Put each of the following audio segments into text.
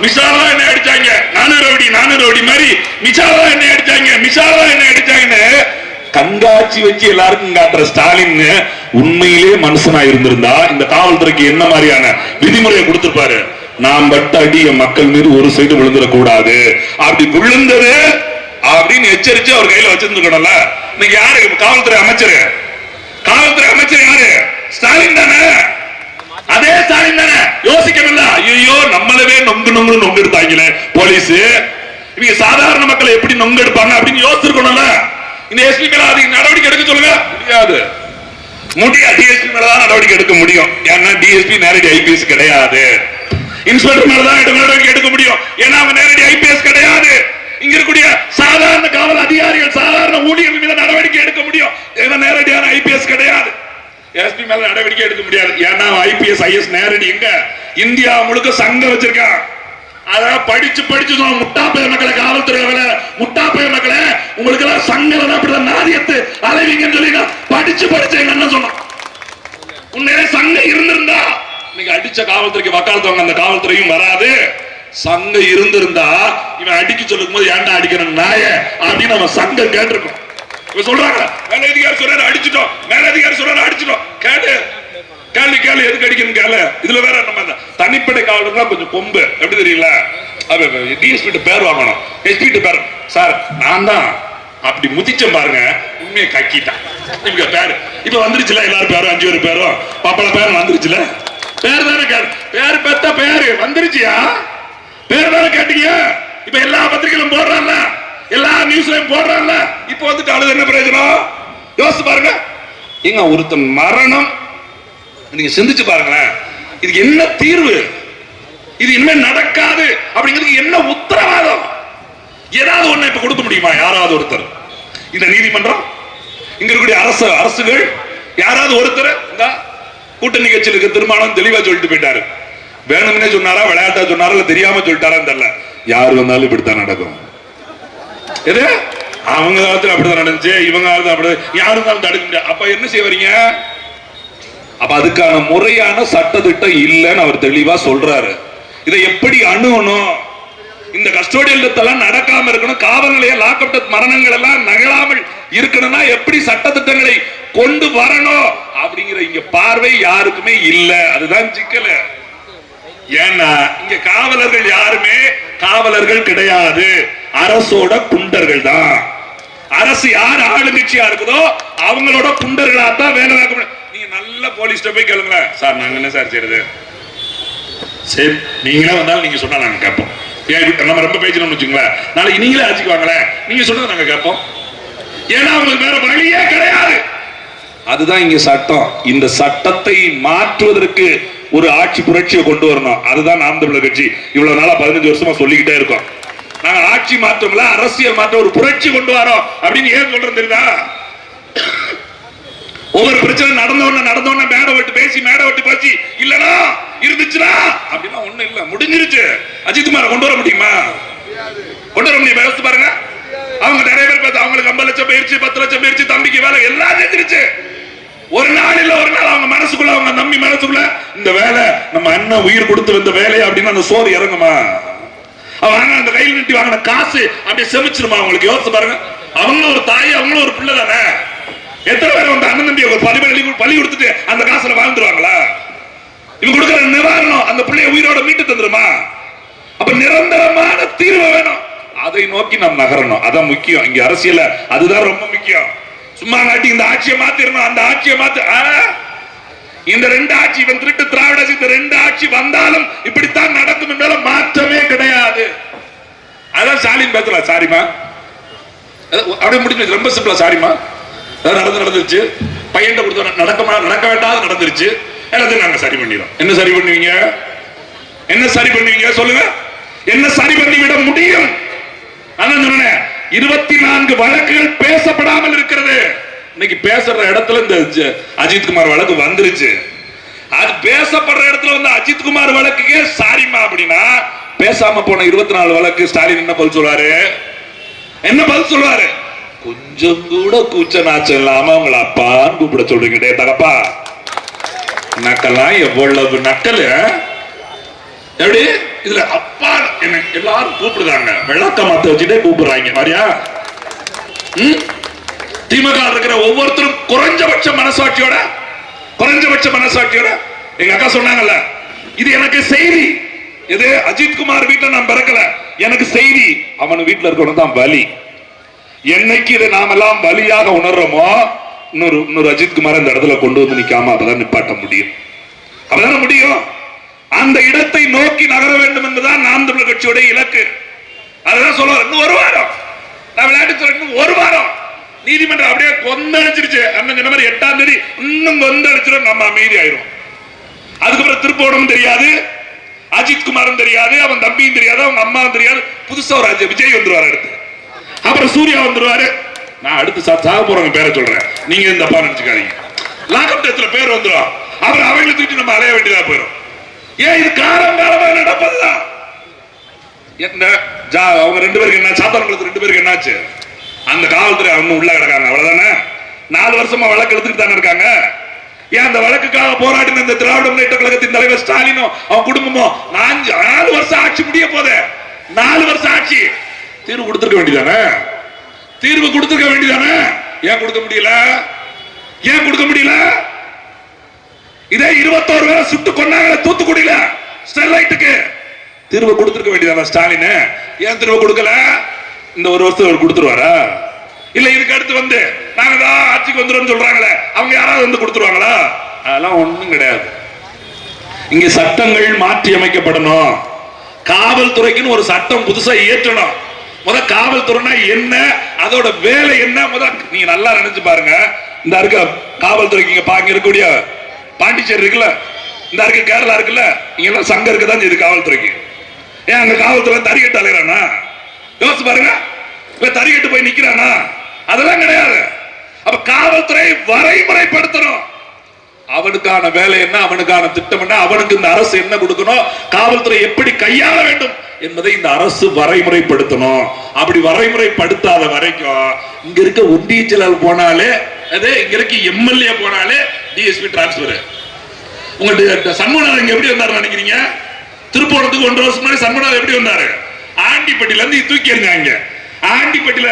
மிசாலா என்ன அடிச்சாங்க, நானூறு ரவுடி மாதிரி மிசாலா என்ன அடிச்சாங்கன்னு கண்காட்சி வச்சு எல்லாருக்கும் காட்டுற ஸ்டாலின் உண்மையிலே மனுஷனா இருந்திருந்தா இந்த காவல்துறைக்கு என்ன மாதிரியான விதிமுறையை கொடுத்திருப்பாரு? நாம் பட்ட அடி மக்கள் மீது ஒரு சைடு விழுந்துடக்கூடாது, அப்படி விழுந்தது அப்படின்னு எச்சரிச்சு அவர் கையில வச்சிருந்துக்கணும்ல. இன்னைக்கு யாரு காவல்துறை அமைச்சர்? யாரு? ஸ்டாலின் தானே. அதே ஸ்டாலின் தானே. யோசிக்கவில்ல, ஐயோ நம்மளவே நொங்கு எடுத்தாங்களே போலீஸ், இவங்க சாதாரண மக்களை எப்படி நொங்கு எடுப்பாங்க அப்படின்னு யோசிச்சிருக்கணும்ல. இந்த எஸ்பி மேல அதுக்கு நடவடிக்கை எடுக்க சொல்லுங்க. முடியாது. டிஎஸ்பி மேலதான் நடவடிக்கை எடுக்க முடியும். ஏன்னா டிஎஸ்பி நேரடி ஐபிஎஸ் கிடையாது. இன்ஸ்பெக்டர் மேலதான் நடவடிக்கை எடுக்க முடியும். ஏன்னா அவங்க நேரடி ஐபிஎஸ் கிடையாது. இங்க இருக்கக்கூடிய சாதாரண காவல் அதிகாரிகள், சாதாரண ஊழியர்கள் மீது நடவடிக்கை எடுக்க முடியும். ஏன்னா நேரடியான ஐபிஎஸ் கிடையாது. எஸ்பி மேல நடவடிக்கை எடுக்க முடியாது. ஏன்னா ஐபிஎஸ் ஐஎஸ் நேரடி எங்க இந்தியா முழுக்க சங்கம் வச்சிருக்கான். அதான் படிச்சு முட்டாப்பைய மக்களை, காவல்துறை முட்டாப்பைய மக்களை, உங்களுக்கு எல்லாம் சங்கம் நாதியத்து அலைவீங்கன்னு சொல்லி படிச்சு எங்க அண்ணன் சொன்னான். உண்மையிலே சங்கம் இருந்திருந்தா இன்னைக்கு அடிச்ச காவல்துறைக்கு வக்காலத்து அந்த காவல்துறையும் வராது. சங்கம் இருந்திருந்தா இவன் அடிக்க சொல்லும் போது ஏன்டா அடிக்கணும் நாய அப்படின்னு நம்ம சங்கம் கேட்டிருக்கோம். சொல்றாங்க மேலதிகாரி சொல்றாரு அடிச்சிட்டோம், மேலதிகாரி சொல்றாரு அடிச்சிட்டோம். கேள்வி எதுக்கு அடிக்கணும் கேளு. இதுல வேற நம்ம தனிப்படை காவலர்கள் கொஞ்சம் கொம்பு எப்படி தெரியல, டிஎஸ்பி பேர் வாங்கணும், எஸ்பி பேர் சார் நான் தான் அப்படி முதிச்சம் பாருங்க. உண்மையை கக்கிட்டான் இவங்க பேரு. இப்ப வந்துருச்சுல எல்லாரும் பேரும் 5 பேரும் பாப்பள பேரும் வந்துருச்சுல. பேர் தானே பேர் பெத்த பேரு வந்துருச்சியா? பேர் தானே கேட்டீங்க. இப்ப எல்லா பத்திரிகையிலும் போடுறான்ல, எல்லா நியூஸ்லயும் போடுறான்ல. இப்ப வந்துட்டு அழுது என்ன பிரயோஜனம்? யோசிச்சு பாருங்க. எங்க ஒருத்தன் மரணம் நீங்க சிந்திச்சு பாருங்களேன். இதுக்கு என்ன தீர்வு? இது இனிமே நடக்காது அப்படிங்கிறதுக்கு என்ன உத்தரவாதம்? ஏதாவது ஒண்ணு இப்ப கொடுக்க முடியுமா யாராவது ஒருத்தர்? இந்த நீதிமன்றம், இங்க இருக்கக்கூடிய அரசுகள் யாராவது ஒருத்தர் இந்த கூட்டணி கட்சிகளுக்கு திருமணம் தெளிவா சொல்லிட்டு போயிட்டாரு. வேணும்னே சொன்னாரா, விளையாட்டா சொன்னாரா, இல்ல தெரியாம சொல்லிட்டாரான்னு தெரியல. யாரு வந்தாலும் இப்படித்தான் நடக்கும். எது அவங்க காலத்துல அப்படிதான் நடந்துச்சு, இவங்க காலத்துல அப்படி யாரு இருந்தாலும் தடுக்க முடியாது. அப்ப என்ன செய்வீங்க? அப்ப அதுக்கான முறையான சட்டத்திட்டம் இல்லைன்னு அவர் தெளிவா சொல்றாரு. இதை எப்படி அணுகணும்? இந்த கஸ்டோடியல் டெத்தெல்லாம் நடக்காம இருக்கணும், காவல் நிலைய லாக்அப் டெத் மரணங்கள் எல்லாம் நகலாமல் இருக்கணும்னா எப்படி சட்டத்திட்டங்களை கொண்டு வரணும் அப்படிங்கிற இங்க பார்வை யாருக்குமே இல்ல. அதுதான் சிக்கல. ஏன்னா இங்க காவலர்கள் யாருமே காவலர்கள் கிடையாது, அரசோட குண்டர்கள் தான். அரசு யார் ஆளுங்கட்சியா இருக்குதோ அவங்களோட குண்டர்களா தான் வேலை பார்க்க முடியும். நீங்க நல்ல போலீஸ்ட போய் கேளுங்க, சார் நாங்க என்ன சார் செய்யறது? சரி நீங்களே வந்தாலும் நீங்க சொன்னா நாங்க கேட்போம். நம்ம ரொம்ப பேசணும்னு வச்சுங்களேன், நாளைக்கு நீங்களே ஆச்சுக்குவாங்களே, நீங்க சொன்னதை நாங்க கேட்போம். ஏன்னா அவங்களுக்கு வேற வழியே கிடையாது. அதுதான் இங்க சட்டம். இந்த சட்டத்தை மாற்றுவதற்கு ஒரு ஆட்சி புரட்சியை கொண்டு வரணும். அதுதான் நாம் தமிழர் கட்சி இவ்வளவு நாளா 15 வருஷமா சொல்லிக்கிட்டே இருக்கோம். நாங்க ஆட்சி மாற்றம்ல அரசியல் மாற்றம், ஒரு புரட்சி கொண்டு வரோம் அப்படின்னு ஏன் சொல்றது தெரியுதா? ஒவ்வொரு பிரச்சனை நடந்தோன்னு மேடை விட்டு பேசி இல்லனா இருந்துச்சுனா அப்படின்னா ஒண்ணு இல்ல, முடிஞ்சிருச்சு. அஜித்குமார் கொண்டு வர முடியுமா? கொண்டு வர முடியும்? யோசிச்சு பாருங்க. அவங்க நிறைய பேர் பார்த்து அவங்களுக்கு 50 லட்சம் போயிருச்சு, 10 லட்சம் போயிருச்சு, தம்பிக்கு வேலை எல்லாம் செஞ்சிருச்சு. ஒரு நாள் இல்ல ஒரு நாள் அவங்க மனசுக்குள்ள, அவங்க நம்பி மனசுக்குள்ள இந்த வேலை நம்ம அண்ணன் உயிர் கொடுத்து வந்த வேலை அப்படின்னு அந்த சோறு இறங்குமா? அவங்க அந்த கையில் நிட்டி வாங்கின காசு அப்படியே செமிச்சிருமா? அவங்களுக்கு யோசிச்சு பாருங்க. அவங்க ஒரு தாய், அவங்களும் ஒரு பிள்ளை தானே. எத்தனை பேர் வந்து அண்ணன் தம்பி பலி கொடுத்துட்டு அந்த காசுல வாழ்ந்துருவாங்களா? இவங்க கொடுக்கிற நிவாரணம் அந்த பிள்ளைய உயிரோட மீட்டு தந்துருமா? அப்ப நிரந்தரமான தீர்வு வேணும். அதை நோக்கி நாம் நகரணும். அதான் முக்கியம் இங்க அரசியல. அதுதான் ரொம்ப முக்கியம். சும்மா நாட்டி இந்த ஆட்சியை மாத்திரணும், அந்த ஆட்சியை மாத்து. இந்த 2 ஆட்சி, இவன் திருட்டு திராவிட, இந்த 2 ஆட்சி வந்தாலும் இப்படித்தான் நடக்கும் என்றாலும் மாற்றமே கிடையாது. அதான் ஸ்டாலின் பேசல, சாரிமா அப்படியே முடிஞ்சு. ரொம்ப சிம்பிளா, சாரிமா நடந்துருச்சு, பையன் கொடுத்த நடக்க வேண்டாத நடந்துருச்சு, எல்லாத்தையும் நாங்க சரி பண்ணிடுறோம். என்ன சரி பண்ணுவீங்க? என்ன சரி பண்ணுவீங்க சொல்லுங்க? என்ன சரி பண்ணிவிட முடியும்? அதான் சொன்னேன், 24 வழக்குகள் பேசப்படாமல் இருக்கிறது. இன்னைக்கு பேசுற இடத்துல இந்த அஜித்குமார் வழக்கு வந்துருச்சு. அது பேசப்படுற இடத்துல வந்து அஜித்குமார் வழக்குக்கே சாரிமா அப்படின்னா, பேசாம போன 24 வழக்கு ஸ்டாலின் என்ன பதில் சொல்வாரு? என்ன பதில் சொல்வாரு? கொஞ்சம் கூட கூச்ச நாச்சம் இல்லாம அவங்களை அப்பான்னு கூப்பிட சொல்றீங்க. தகப்பா நக்கெல்லாம் எவ்வளவு நக்கல்! எப்படி இதுல அப்பா என்ன எல்லாரும் கூப்பிடுறாங்க, விளக்க மாத்த வச்சுட்டே கூப்பிடுறாங்க மாதிரியா. திமுக இருக்கிற ஒவ்வொருத்தரும் குறைஞ்சபட்ச மனசாட்சியோட எங்க அக்கா சொன்னாங்கல்ல, இது எனக்கு செய்தி. இது அஜித்குமார் வீட்டை நான் பிறக்கல, எனக்கு செய்தி. அவன் வீட்டுல இருக்கணும் தான் வலி. என்னைக்கு இதை நாம எல்லாம் வலியாக உணர்றோமோ, இன்னொரு அஜித்குமார் இந்த இடத்துல கொண்டு வந்து நிக்காம அப்பதான் நிப்பாட்ட முடியும். அப்பதான முடியும். அந்த இடத்தை நோக்கி நகர வேண்டும் என்பதுதான் நாம் தமிழர் கட்சியோட இலக்கு. அதுதான் சொல்ல. இன்னும் ஒரு வாரம் நான் விளையாட்டு சொல்ல, இன்னும் ஒரு வாரம் நீதிமன்றம் அப்படியே கொந்தளிச்சிருச்சு. அண்ணன் சொன்ன மாதிரி 8ஆம் தேதி இன்னும் கொந்தளிச்சிடும், நம்ம அமைதி ஆயிரும். அதுக்கப்புறம் திருப்போணம் தெரியாது, அஜித்குமாரும் தெரியாது, அவன் தம்பியும் தெரியாது, அவங்க அம்மாவும் தெரியாது. புதுசா ஒரு விஜய் வந்துருவாரு, அடுத்து அப்புறம் சூர்யா வந்துருவாரு. நான் அடுத்து சாக போறவங்க பேரை சொல்றேன், நீங்க இந்த அப்பா நினைச்சுக்காதீங்க. லாக்அப் டெஸ்ட்ல பேர் வந்துடும், அப்புறம் அவங்களை தூக்கி நம்ம அலைய வேண்டியதா போயிடும். ஏன் இது காலங்காலமா நடப்பதுதான். அவங்க 2 பேருக்கு என்ன, சாத்தான்குளத்து 2 பேருக்கு என்னாச்சு? அந்த காவல்துறை அவங்க உள்ள கிடக்காங்க, அவ்வளவுதானே. 4 வருஷமா வழக்கு எடுத்துட்டு தானே இருக்காங்க. ஏன் அந்த வழக்குக்காக போராடின இந்த திராவிட முன்னேற்ற கழகத்தின் தலைவர் ஸ்டாலினும் அவன் குடும்பமும் 4 வருஷம் ஆட்சி முடிய போதே, 4 வருஷம் ஆட்சி தீர்வு கொடுத்திருக்க வேண்டியதானே, ஏன் கொடுக்க முடியல? இதே 21 பேரை சுட்டு கொண்டாங்க தூத்துக்குடியில ஸ்டெர்லைட்டுக்கு, தீர்வு கொடுத்திருக்க வேண்டியதான ஸ்டாலின். ஏன் தீர்வு கொடுக்கல? இந்த 1 வருஷத்துக்கு அவர் கொடுத்துருவாரா? இல்ல இதுக்கு அடுத்து வந்து நாங்க தான் ஆட்சிக்கு வந்துடும் சொல்றாங்களே, அவங்க யாராவது வந்து கொடுத்துருவாங்களா? அதெல்லாம் ஒண்ணும் கிடையாது. இங்க சட்டங்கள் மாற்றி அமைக்கப்படணும். காவல்துறைக்குன்னு ஒரு சட்டம் புதுசா இயற்றணும். காவல்துறைனா என்ன, அதோட வேலை என்ன, நீங்க நல்லா நினைச்சு பாருங்க. இந்த இருக்க காவல்துறைக்கு இங்க இருக்கக்கூடிய பாண்டிச்சேரி இருக்குல்ல, இந்த இருக்க கேரளா இருக்குல்ல, இங்க எல்லாம் சங்கம் இருக்குதான் செய்யுது காவல்துறைக்கு. ஏன் அங்க காவல்துறை தறிக்கட்டு அலைகிறானா? யோசிச்சு பாருங்க. தறிக்கட்டு போய் நிக்கிறானா? அதெல்லாம் கிடையாது. அப்ப காவல்துறை வரைமுறைப்படுத்தணும். அவனுக்கான வேலை என்ன, அவனுக்கான திட்டம் என்ன, அவனுக்கு இந்த அரசு என்ன கொடுக்கணும், காவல்துறை எப்படி கையாள வேண்டும் என்பதை இந்த அரசு வரைமுறைப்படுத்தணும். அப்படி வரைமுறைப்படுத்தாத வரைக்கும் இங்க இருக்க ஒன்றிய செயலர் போனாலே, இங்க இருக்க எம்எல்ஏ போனாலே டிஎஸ்பி டிரான்ஸ்பர். உங்க சண்முகநாதன் இங்க எப்படி வந்தாரு நினைக்கிறீங்க? திருப்போணத்துக்கு 1 வருஷம் முன்னாடி சண்முகநாதன் எப்படி வந்தாரு? ஆண்டிப்பட்டியில இருந்து தூக்கி இருந்தாங்க. ஆண்டிப்பட்டியில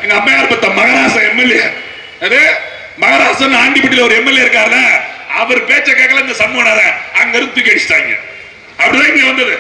எங்க அம்மையார் பத்த மகராசன் எம்எல்ஏ, மகராசன் ஆண்டிப்பட்டியில ஒரு எம்எல்ஏ இருக்காரு, அவர் பேச்ச கேட்கல இந்த சண்முகநாதன் அங்க இருந்து தூக்கி அடிச்சிட்டாங்க. அப்படிதான் இங்க வந்தது.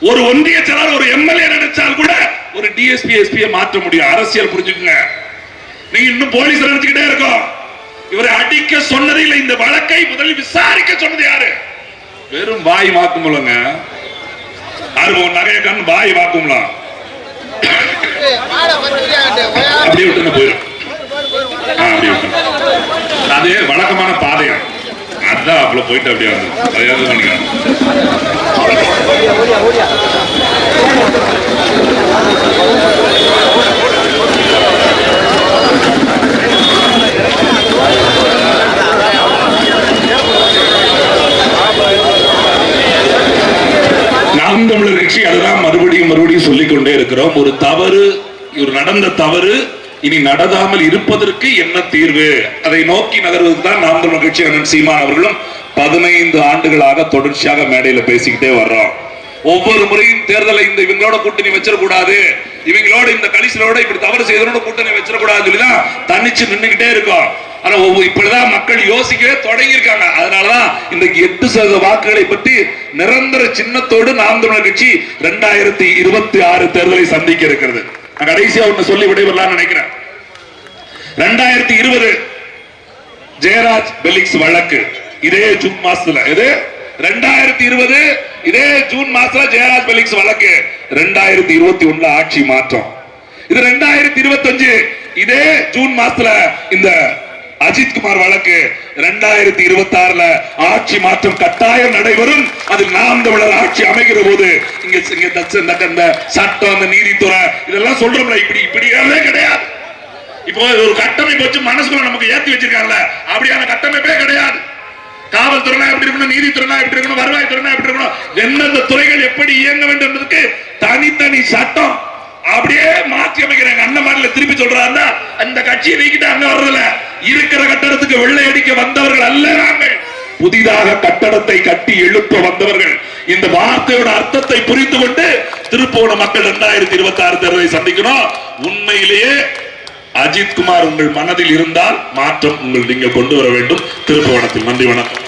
ஒரு ஒன்றிய செயலாளர் ஒரு எம்எல்ஏ நினைச்சால் கூட ஒரு டிஎஸ்பி எஸ்பியை மாற்ற முடியும். அரசியல் புரிஞ்சுக்கங்க. நீங்க இன்னும் போலீஸ் நினைச்சுக்கிட்டே இருக்கோம். இவரை அடிக்க சொன்னது இல்லை, இந்த வழக்கை முதலில் விசாரிக்க சொன்னது யாரு? வெறும் வாய் வாக்குமூலங்க. நகைய கண் வாய் வாக்குமூலம் அப்படியே விட்டு போயிடும். அது வழக்கமான பாதையம். அதான் அப்பல போயிட்டு அப்படியே வந்து நாம் தமிழர் கட்சி அதுதான் மறுபடியும் சொல்லிக் கொண்டே இருக்கிறோம். ஒரு தவறு, ஒரு நடந்த தவறு இனி நடந்தாமல் இருப்பதற்கு என்ன தீர்வு, அதை நோக்கி நகர்வதற்கு தான் நாம் தமிழர் கட்சி அண்ணன் சீமான் அவர்களும் 15 ஆண்டுகளாக தொடர்ச்சியாக மேடையில பேசிக்கிட்டே வர்றோம். ஒவ்வொரு முறையும் தேர்தலை இந்த இவங்களோட கூட்டணி வச்சிடக்கூடாது, இவங்களோட இந்த கலிசலோட இப்படி தவறு செய்தோட கூட்டணி வச்சிடக்கூடாதுன்னு சொல்லிதான் தனிச்சு நின்றுகிட்டே இருக்கோம். ஆனா இப்படிதான் மக்கள் யோசிக்கவே தொடங்கி இருக்காங்க. அதனாலதான் இந்த 8% வாக்குகளை பற்றி நிரந்தர சின்னத்தோடு நாம் தமிழர் கட்சி 2026 தேர்தலை சந்திக்க இருக்கிறது. நான் கடைசியா ஒண்ணு சொல்லி விடைபெறலாம் நினைக்கிறேன். 2020 ஜெயராஜ் பெலிக்ஸ் வழக்கு இதே ஜூன் மாசத்துல, 2020 இதே ஜூன் மாசத்துல ஜெயராஜ் பெலிக்ஸ் வழக்கு, 2021 ஆட்சி மாற்றம். இது 2025 இதே ஜூன் மாசத்துல இந்த அஜித்குமார் வழக்கு, 2026 ஆட்சி மாற்றம் கட்டாயம் நடைபெறும். அது நாம் தமிழர் ஆட்சி அமைக்கிற போது இங்க சட்டம், அந்த நீதித்துறை இதெல்லாம் சொல்றோம்ல, இப்படியாவே கிடையாது. இப்போ ஒரு கட்டமைப்பு வச்சு மனசுக்குள்ள நமக்கு ஏத்தி வச்சிருக்காங்கல்ல, அப்படியான கட்டமைப்பே கிடையாது. காவல்துறை எப்படி இருக்கணும், நீதித்துறை எப்படி இருக்கணும், வருவாய்த்துறை எப்படி இருக்கணும், எந்தெந்த துறைகள் எப்படி இயங்க வேண்டும் என்பதற்கு தனித்தனி சட்டம் அப்படியே மாற்றி அமைக்கிறாங்க. அந்த மாதிரி திருப்பி சொல்றாங்க, அந்த கட்சியை நீக்கிட்டு அங்க வர்றதுல இருக்கிற கட்டடத்துக்கு வெள்ளை அடிக்க வந்தவர்கள் அல்ல நாங்கள். புதிதாக கட்டடத்தை கட்டி எழுப்ப வந்தவர்கள் இந்த வார்த்தையோட அர்த்தத்தை புரிந்து கொண்டு திருப்புவனம் மக்கள் 2026 தேர்தலை சந்திக்கணும். உண்மையிலேயே அஜித்குமார் உங்கள் மனதில் இருந்தால் மாற்றம் நீங்கள் கொண்டு வர வேண்டும் திருப்புவனத்தில். நன்றி, வணக்கம்.